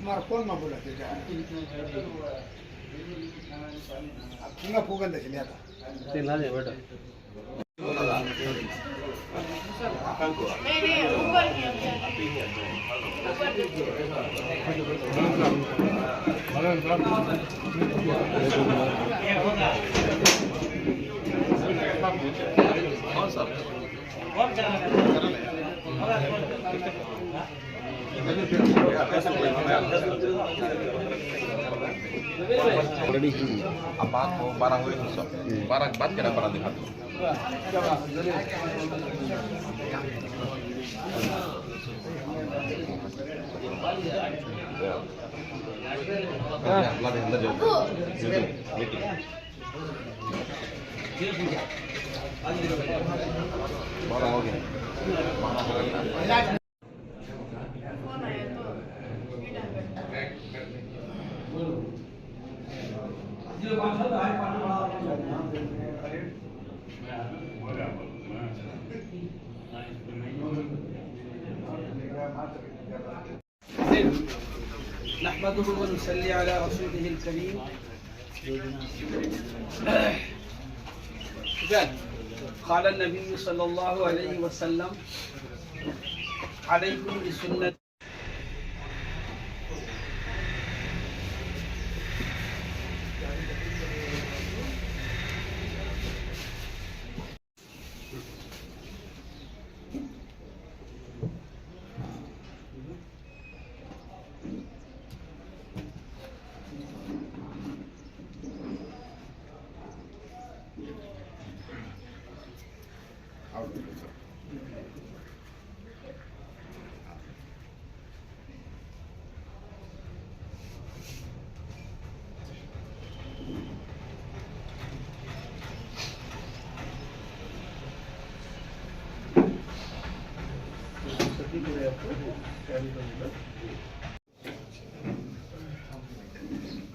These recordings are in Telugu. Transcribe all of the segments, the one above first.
तुम्हारा कौन ना बोला थे क्या पूरा पोगल दे लिया था तिला दे बेटा कौन सा Already apa aku barang gue susah barang bat kena barang di hati barang oke नहमदुहु व नुसल्ली अला रसूलिहिल करीम क़ाल नबी सल्लल्लाहु अलैहि वसल्लम अलैकुम बिसुन्नती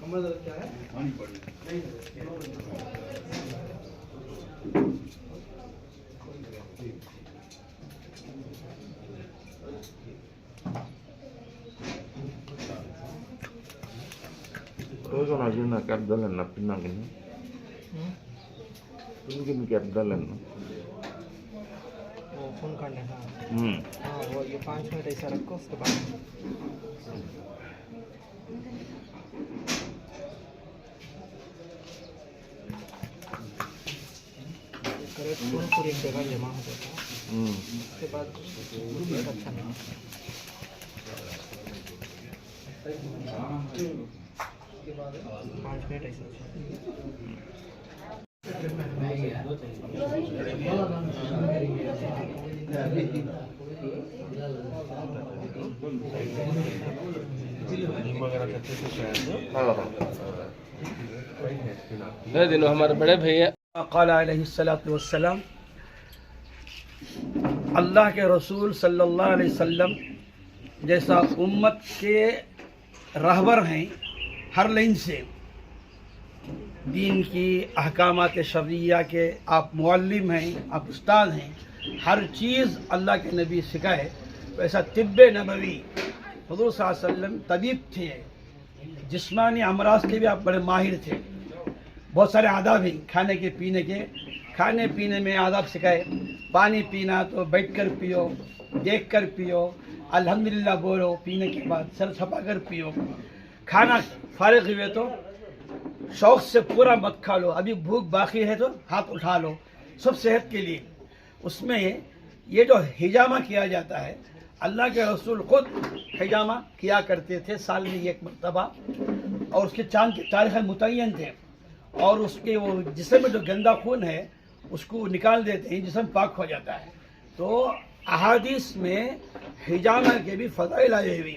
कमर क्या है पानी पड़ी రోజు నాకు నాకు అర్థాలన్న పిన్నాక पिन के अब्दालन वो फोन करने का हाँ वो ये 5 मिनट ऐसा रखो उसके बाद करेक्ट फोन पूरी एक जगह जमा हो जाता है उसके बाद अच्छा नहीं उसके बाद 5 मिनट ऐसा दिनों हमारे बड़े भैया क़ाल अलैहिस्सलातु वस्सलाम अल्लाह के रसूल सल्लल्लाहु अलैहि वसल्लम जैसा उम्मत के रहबर हैं हर लाइन से दीन की अहकामात शरइया के आप मुअल्लिम हैं आप उस्ताद हैं हर चीज़ अल्लाह के नबी सिखाए वैसा तिब्बे नबवी हुज़ूर सल्लल्लाहु अलैहि वसल्लम तबीब थे जिस्मानी अमराज के भी आप बड़े माहिर थे बहुत सारे आदाब हैं खाने के खाने पीने में आदाब सिखाए पानी पीना तो बैठ कर पियो देख कर पियो अल्हम्दुलिल्लाह बोलो पीने के बाद सर छपा कर पियो खाना फारिग हुए तो शौक़ से पूरा मत खा लो अभी भूख बाकी है तो हाथ उठा लो सब सेहत के लिए उसमें ये जो हिजामा किया जाता है अल्लाह के रसूल खुद हिजामा किया करते थे साल में एक मरतबा और उसके चांद के तारीख़ मुतय्यन थे और उसके वो जिस्म में जो गंदा खून है उसको निकाल देते हैं जिस्म पाक हो जाता है तो अहादीस में हिजामा के भी फ़ज़ाइल आए हुए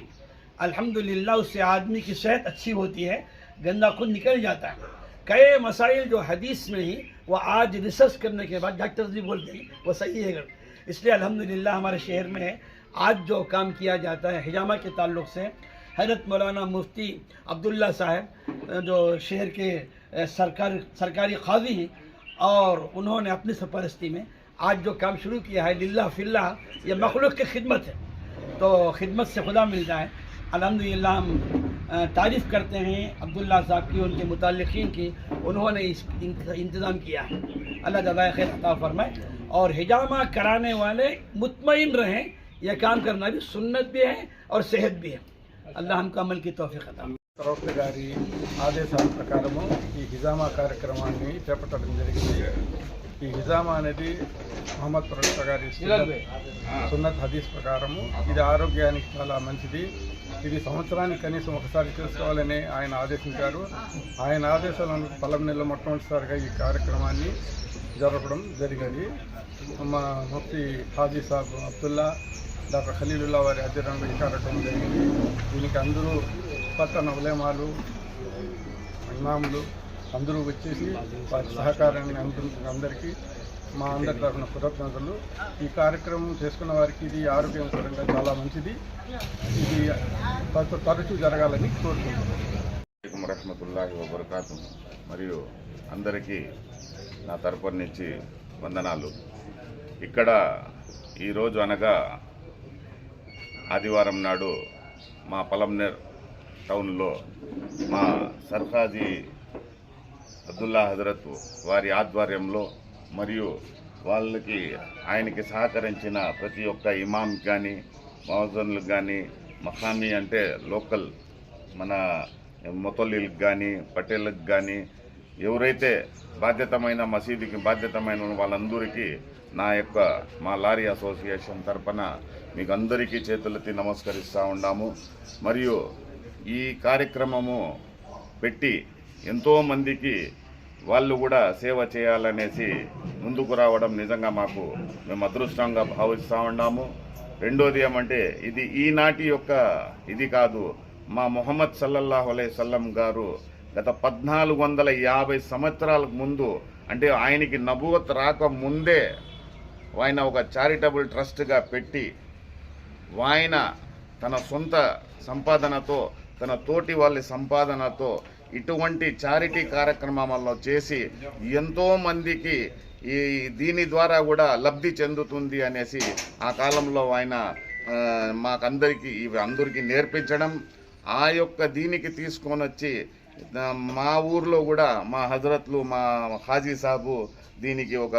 अल्हम्दुलिल्लाह उससे आदमी की सेहत अच्छी होती है गंदा खून निकल जाता है कई मसाइल जो हदीस में ही वो आज रिसर्च करने के बाद डॉक्टर्स भी बोलते हैं वो सही है इसलिए अल्हम्दुलिल्लाह हमारे शहर में आज जो काम किया जाता है हिजामा के ताल्लुक़ से हज़रत मौलाना मुफ्ती अब्दुल्ला साहब जो शहर के सरकारी क़ाज़ी हैं और उन्होंने अपनी सरपरस्ती में आज जो काम शुरू किया है लिल्लाह फिल्लाह ये मखलूक की खिदमत है तो खिदमत से खुदा मिलता है अल्हम्दुलिल्लाह हम तारीफ़ करते हैं अब्दुल्ला साहब की, उनके मुताल्लिक़ीन की, उन्होंने इस इंतज़ाम किया है। अल्लाह जज़ाए खैर अता फरमाए और हिजामा कराने वाले मुतमईन रहें, यह काम करना भी सुन्नत भी है और सेहत भी है। अल्लाह हमको अमल की तौफीक अता फरमाए। ప్రవక్త గారి ఆదేశాల ప్రకారము ఈ హిజామా కార్యక్రమాన్ని చేపట్టడం జరిగింది. ఈ హిజామా అనేది మహమ్మద్ ప్రవక్త గారి సున్నత్ హదీస్ ప్రకారము ఇది ఆరోగ్యానికి చాలా మంచిది. ఇది సంవత్సరానికి కనీసం ఒకసారి చేసుకోవాలని ఆయన ఆదేశించారు. ఆయన ఆదేశాలను పల్లెనెల్లో మొట్టమొదటిసారిగా ఈ కార్యక్రమాన్ని జరపడం జరిగింది. మా ముఫ్తీ హాజీ సాబ్ అబ్దుల్లా, డాక్టర్ ఖలీలుల్లా వారి ఆధ్వర్యంలో ఈ కార్యక్రమం జరిగింది. దీనికి అందరూ పట్టణ ఉలేమాలు, ఇమాములు అందరూ వచ్చేసి వారి సహకారాన్ని అందుతున్న అందరికీ మా అందరి తరఫున కృతజ్ఞతలు. ఈ కార్యక్రమం చేసుకున్న వారికి ఇది ఆరోగ్యకరంగా చాలా మంచిది. ఇది తరచూ జరగాలని కోరుకుంటున్నాను. రహ్మతుల్లాహి వబరకాతు. మరియు అందరికీ నా తరఫు నుంచి వందనాలు. ఇక్కడ ఈరోజు అనగా ఆదివారం నాడు మా పలమనేర్ టౌన్లో మా సర్ఫాజీ అబ్దుల్లా హజరత్ వారి ఆధ్వర్యంలో మరియు వాళ్ళకి ఆయనకి సహకరించిన ప్రతి ఒక్క ఇమాం కానీ, మౌజన్లకు కానీ, మఖామీ అంటే లోకల్ మన మొతల్లీలకు కానీ, పటేళ్ళకి కానీ, ఎవరైతే బాధ్యతమైన మసీదుకి బాధ్యతమైన వాళ్ళందరికీ మా లారీ అసోసియేషన్ తరపున మీకు అందరికీ చేతులెత్తి నమస్కరిస్తూ ఉన్నాము. మరియు ఈ కార్యక్రమము పెట్టి ఎంతోమందికి వాళ్ళు కూడా సేవ చేయాలనేసి ముందుకు రావడం నిజంగా మేము అదృష్టంగా భావిస్తూ ఉన్నాము. రెండోది ఏమంటే ఇది ఈనాటి యొక్క ఇది కాదు. మా ముహమ్మద్ సల్లల్లాహు అలైహి వసల్లం గారు గత 1450 సంవత్సరాలకు ముందు, అంటే ఆయనకి నబువత్ రాక ముందే ఆయన ఒక చారిటబుల్ ట్రస్ట్గా పెట్టి ఆయన తన సొంత సంపాదనతో, తన తోటి వాళ్ళ సంపాదనతో ఇటువంటి చారిటీ కార్యక్రమాలలో చేసి ఎంతోమందికి దీని ద్వారా కూడా లబ్ధి చెందుతుంది అనేసి ఆ కాలంలో ఆయన అందరికీ నేర్పించడం, ఆ యొక్క దీనికి తీసుకొని వచ్చి మా ఊర్లో కూడా మా హజరత్లు, మా హాజీ సాబు దీనికి ఒక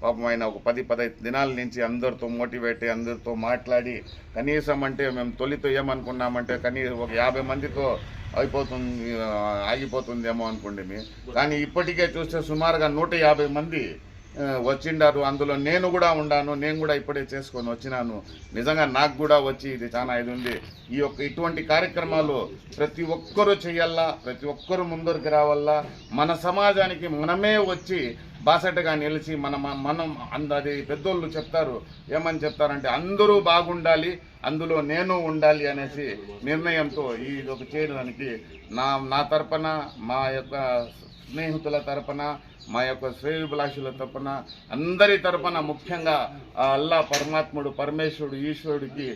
పాపం ఆయన ఒక 10-15 దినాల నుంచి అందరితో మోటివేట్ అయ్యి అందరితో మాట్లాడి కనీసం అంటే మేము తొలితో ఏమనుకున్నామంటే కనీసం ఒక 50 మందితో ఆగిపోతుందేమో అనుకోండి. కానీ ఇప్పటికే చూస్తే సుమారుగా 150 మంది వచ్చిండారు. అందులో నేను కూడా ఉన్నాను. నేను కూడా ఇప్పుడే చేసుకొని వచ్చినాను. నిజంగా నాకు కూడా వచ్చి ఇది చాలా ఇది ఉంది. ఇటువంటి కార్యక్రమాలు ప్రతి ఒక్కరూ చేయాలా, ప్రతి ఒక్కరూ ముందరికి రావాలా. మన సమాజానికి మనమే వచ్చి బాసటగా నిలిచి మనం అది పెద్దోళ్ళు చెప్తారు, ఏమని చెప్తారంటే అందరూ బాగుండాలి, అందులో నేను ఉండాలి అనేసి నిర్ణయంతో ఇది ఒక చేయడానికి నా తరపున, మా యొక్క స్నేహితుల తరపున, మా యొక్క శ్రేయోభిలాషుల తరపున, అందరి తరపున ముఖ్యంగా ఆ అల్లా పరమాత్ముడు, పరమేశ్వరుడు, ఈశ్వరుడికి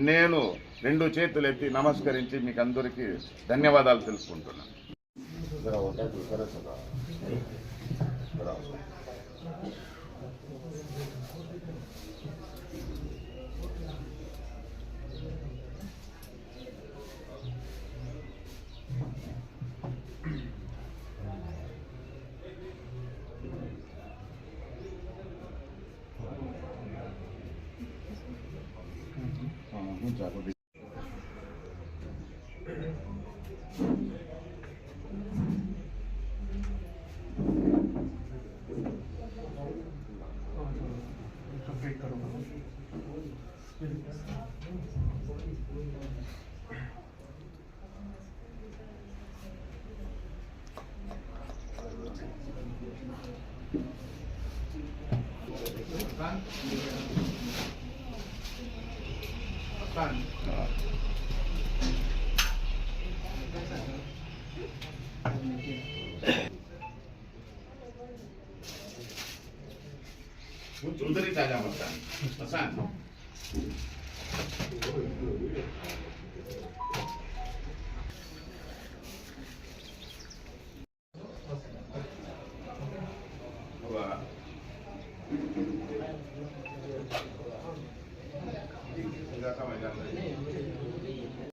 నేను 2 చేతులు ఎత్తి నమస్కరించి మీకు అందరికీ ధన్యవాదాలు తెలుపుకుంటున్నాను. उधर ही ताजा मस्तान आसान हुआ